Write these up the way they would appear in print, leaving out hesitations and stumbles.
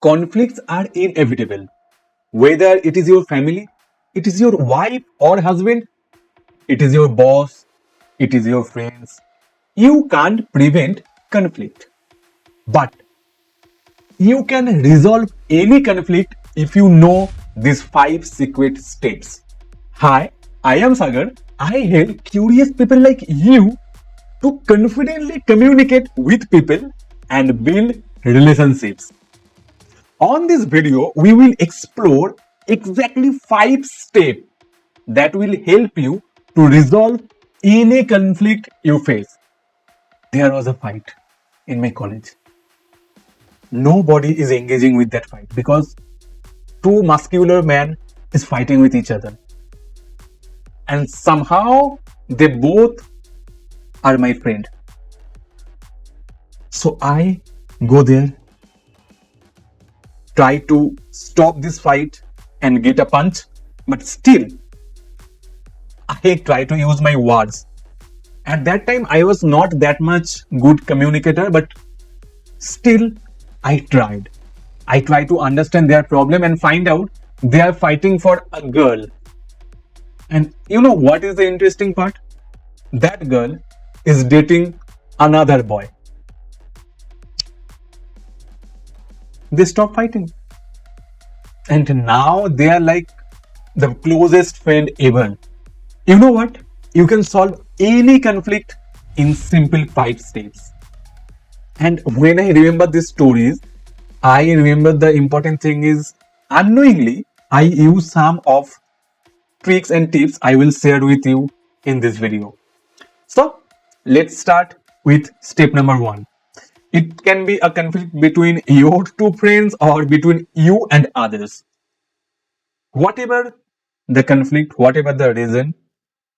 Conflicts are inevitable. Whether it is your family, it is your wife or husband, it is your boss, it is your friends. You can't prevent conflict. But you can resolve any conflict if you know these five secret steps. Hi, I am Sagar. I help curious people like you to confidently communicate with people and build relationships. On this video, we will explore exactly 5 steps that will help you to resolve any conflict you face. There was a fight in my college. Nobody is engaging with that fight because two muscular men is fighting with each other. And somehow they both are my friend. So I go there, try to stop this fight and get a punch, but still I try to use my words. At that time, I was not that much good communicator, but still I tried. I try to understand their problem and find out they are fighting for a girl. And you know what is the interesting part? That girl is dating another boy. They stop fighting. And now they are like the closest friend ever. You know what? You can solve any conflict in simple 5 steps. And when I remember these stories, I remember the important thing is unknowingly I use some of tricks and tips I will share with you in this video. So let's start with step number 1. It can be a conflict between your two friends or between you and others. Whatever the conflict, whatever the reason,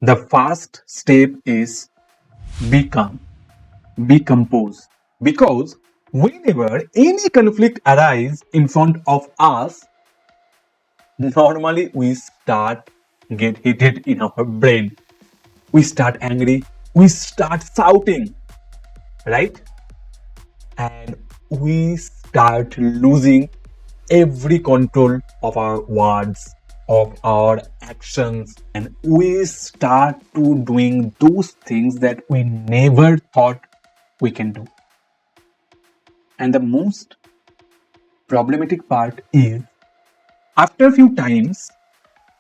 the first step is be calm, be composed. Because whenever any conflict arises in front of us, normally we start get heated in our brain. We start angry, we start shouting, right? And we start losing every control of our words, of our actions, and we start to doing those things that we never thought we can do. And the most problematic part is after a few times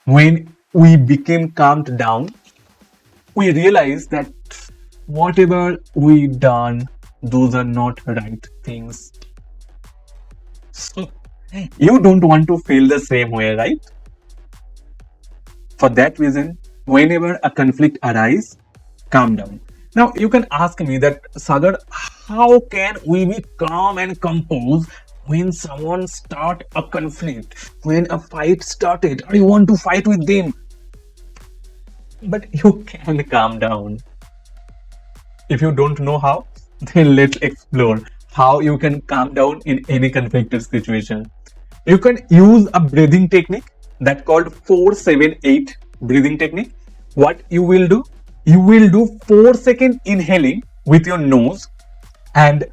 when we became calmed down, we realize that whatever we done, those are not right things. So you don't want to feel the same way, right? For that reason, whenever a conflict arises, calm down. Now you can ask me that Sagar, how can we be calm and composed when someone start a conflict, when a fight started, I want to fight with them? But you can calm down. If you don't know how, then let's explore how you can calm down in any conflicted situation. You can use a breathing technique that called 478 breathing technique. What you will do? You will do 4-second inhaling with your nose and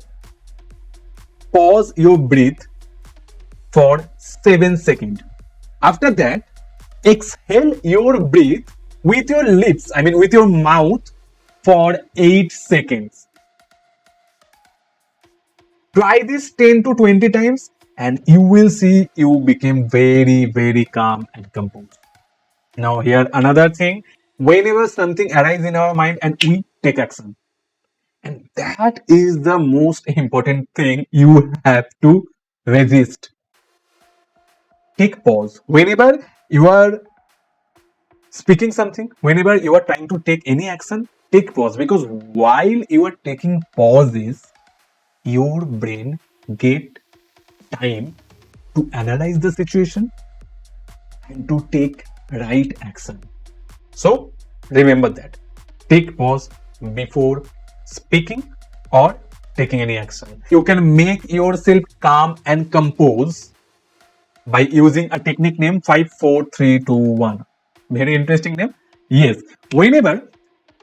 pause your breath for 7 seconds. After that, exhale your breath with your lips, with your mouth for 8 seconds. Try this 10 to 20 times and you will see you became very, very calm and composed. Now here another thing, whenever something arises in our mind and we take action. And that is the most important thing you have to resist. Take pause. Whenever you are speaking something, whenever you are trying to take any action, take pause, because while you are taking pauses, your brain get time to analyze the situation and to take right action. So remember that. Take pause before speaking or taking any action. You can make yourself calm and composed by using a technique named 5-4-3-2-1. Very interesting name. Yes, whenever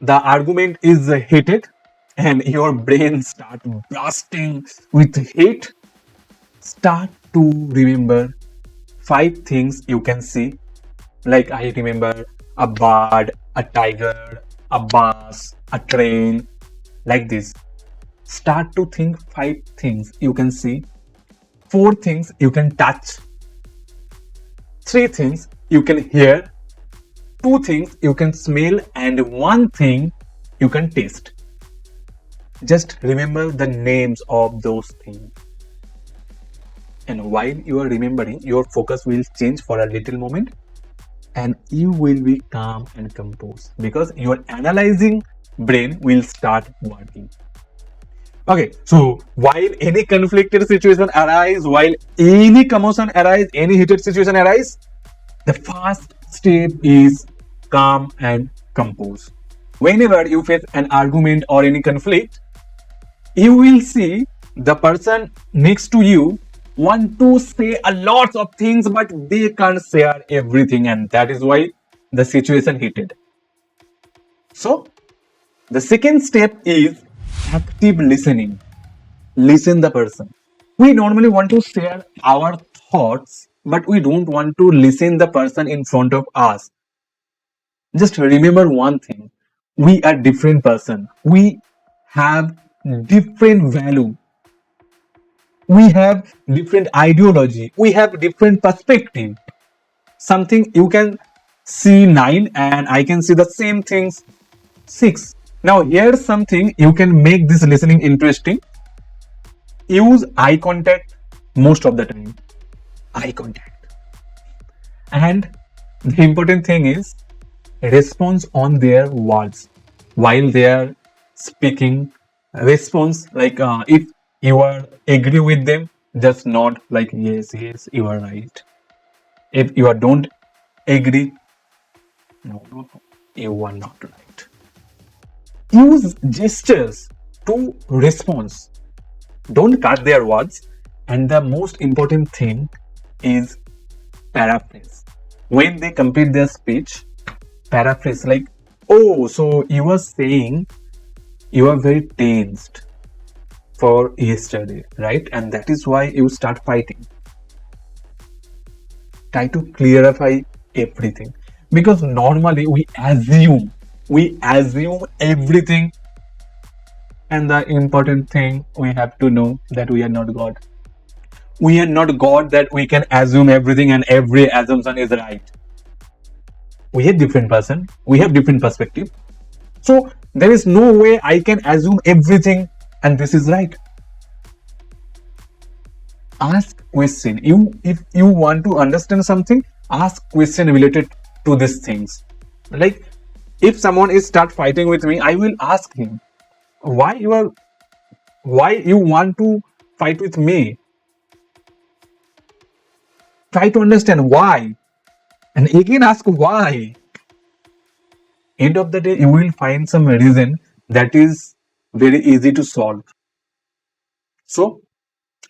the argument is heated and your brain start bursting with hate, Start to remember 5 things you can see. Like I remember a bird, a tiger, a bus, a train, like this. Start to think 5 things you can see, 4 things you can touch, 3 things you can hear, 2 things you can smell, and 1 thing you can taste. Just remember the names of those things. And while you are remembering, your focus will change for a little moment and you will be calm and composed because your analyzing brain will start working. Okay, so while any conflicted situation arise, while any commotion arise, any heated situation arise, the first step is calm and compose. Whenever you face an argument or any conflict, you will see the person next to you want to say a lot of things, but they can't share everything, and that is why the situation heated. So the second step is active listening. Listen the person. We normally want to share our thoughts, but we don't want to listen the person in front of us. Just remember one thing: we are different person. We have different value. We have different ideology. We have different perspective. Something you can see 9 and I can see the same things 6. Now here's something you can make this listening interesting. Use eye contact most of the time. Eye contact. And the important thing is response on their words while they are speaking. Response like if you are agree with them, just nod like yes, yes, you are right. If you are don't agree, no, no, no, you are not right. Use gestures to response. Don't cut their words. And the most important thing is paraphrase. When they complete their speech, paraphrase like, oh, so you were saying you are very tensed for yesterday, right? And that is why you start fighting. Try to clarify everything. Because normally we assume everything. And the important thing we have to know that we are not God. We are not God that we can assume everything and every assumption is right. We are different person. We have different perspective. So there is no way I can assume everything and this is right. Ask question. If you want to understand something, ask question related to these things. Like if someone is start fighting with me, I will ask him why you want to fight with me. Try to understand why and again ask why. End of the day, you will find some reason that is very easy to solve. So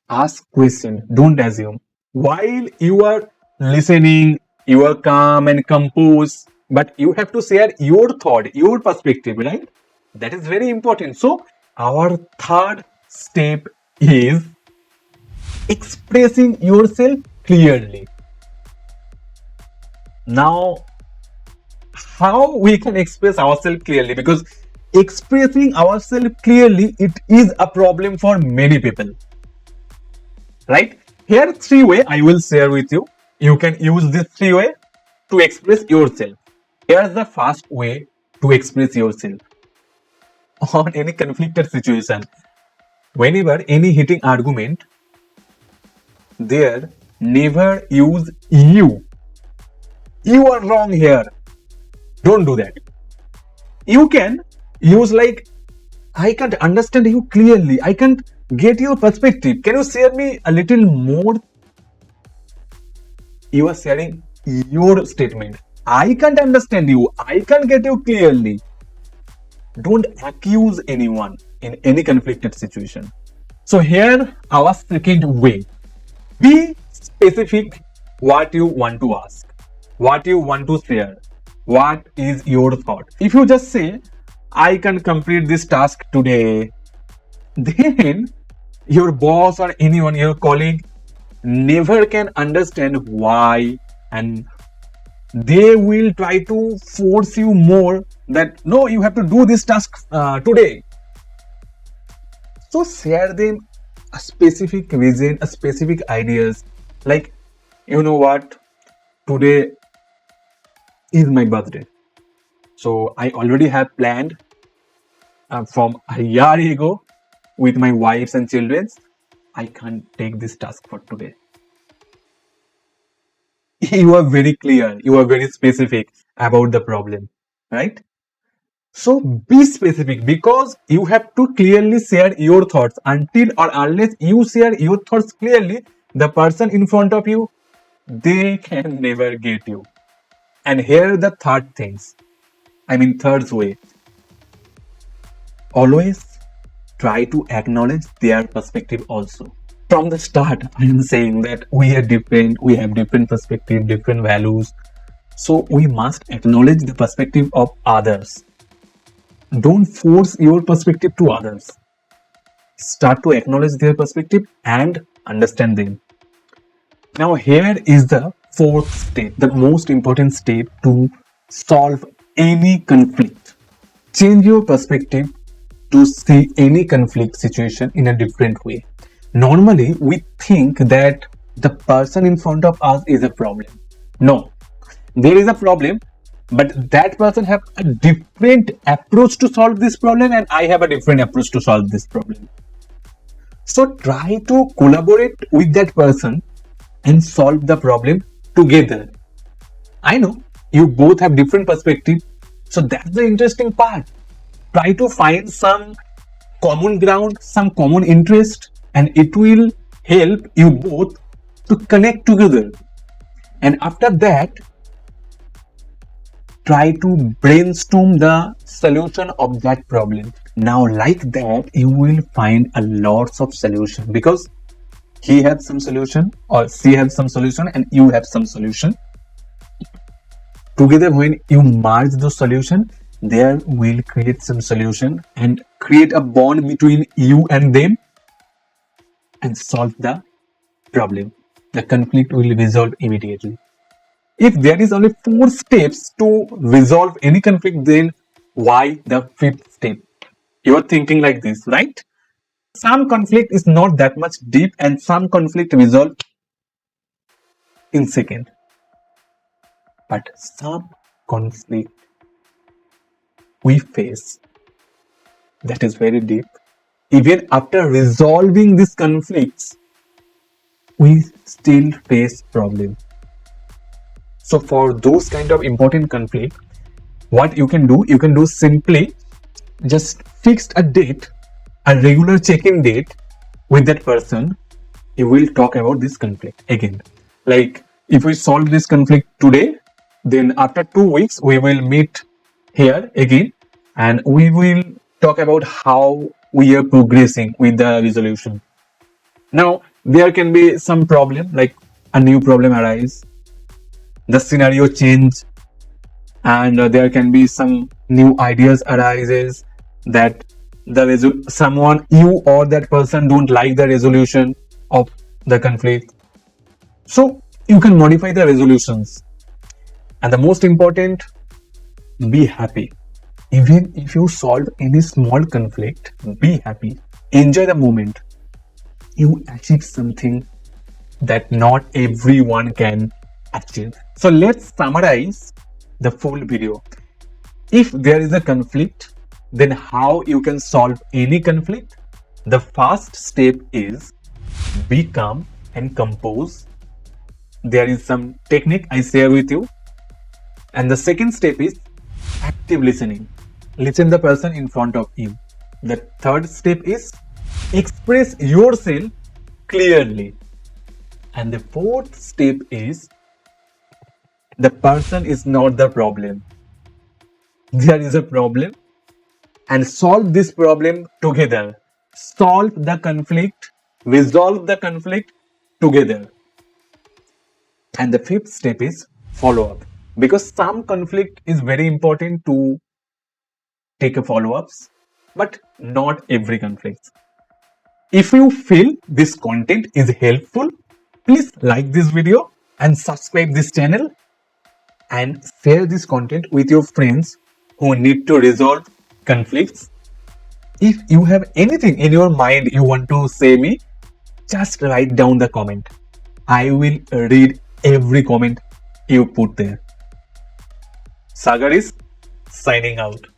ask question, don't assume. While you are listening, you are calm and composed, but you have to share your thought, your perspective, right? That is very important. So our third step is expressing yourself clearly. Now, how we can express ourselves clearly? Because expressing ourselves clearly, it is a problem for many people, right? Here 3 way I will share with you. You can use this 3 way to express yourself. Here's the first way to express yourself on any conflicted situation. Whenever any heating argument, there never use you. You are wrong here. Don't do that. You can use like, I can't understand you clearly. I can't get your perspective. Can you share me a little more? You are sharing your statement. I can't understand you. I can't get you clearly. Don't accuse anyone in any conflicted situation. So here our second way. Be specific what you want to ask, what you want to share, what is your thought. If you just say, I can complete this task today, then your boss or anyone, your colleague never can understand why, and they will try to force you more that no, you have to do this task today. So share them a specific vision, a specific ideas, like, you know what, today is my birthday, so I already have planned from a year ago with my wives and children. I can't take this task for today. You are very clear, you are very specific about the problem, right? So be specific, because you have to clearly share your thoughts. Until or unless you share your thoughts clearly, the person in front of you, they can never get you. And here the third things, third way, always try to acknowledge their perspective also. From the start, I am saying that we are different, we have different perspective, different values. So we must acknowledge the perspective of others. Don't force your perspective to others. Start to acknowledge their perspective and understand them. Now, here is the fourth step, the most important step to solve any conflict. Change your perspective to see any conflict situation in a different way. Normally, we think that the person in front of us is a problem. No, there is a problem, but that person have a different approach to solve this problem, and I have a different approach to solve this problem. So try to collaborate with that person and solve the problem together. I know you both have different perspective, so that's the interesting part. Try to find some common ground, some common interest, and it will help you both to connect together. And after that, try to brainstorm the solution of that problem. Now, like that, you will find a lots of solution, because he has some solution or she has some solution and you have some solution. Together, when you merge those solution, there will create some solution and create a bond between you and them and solve the problem. The conflict will resolve immediately. If there is only 4 steps to resolve any conflict, then why the fifth step? You are thinking like this, right? Some conflict is not that much deep and some conflict resolve in second. But some conflict we face that is very deep. Even after resolving these conflicts, we still face problems. So for those kind of important conflict, what you can do simply just fix a date, a regular check-in date with that person. You will talk about this conflict again. Like, if we solve this conflict today, then after 2 weeks we will meet here again and we will talk about how we are progressing with the resolution. Now there can be some problem, like a new problem arise, the scenario change, and there can be some new ideas arises that someone, you or that person, don't like the resolution of the conflict. So you can modify the resolutions. And the most important, be happy. Even if you solve any small conflict, be happy. Enjoy the moment. You achieve something that not everyone can achieve. So let's summarize the full video. If there is a conflict, then how you can solve any conflict? The first step is be calm and compose. There is some technique I share with you. And the second step is active listening. Listen the person in front of you. The third step is express yourself clearly. And the fourth step is the person is not the problem. There is a problem and solve this problem together. Solve the conflict, resolve the conflict together. And the fifth step is follow up, because some conflict is very important to take a follow ups, but not every conflict. If you feel this content is helpful, Please like this video and subscribe this channel and share this content with your friends who need to resolve conflicts. If you have anything in your mind you want to say me, just write down the comment. I will read every comment you put there. Sagar is signing out.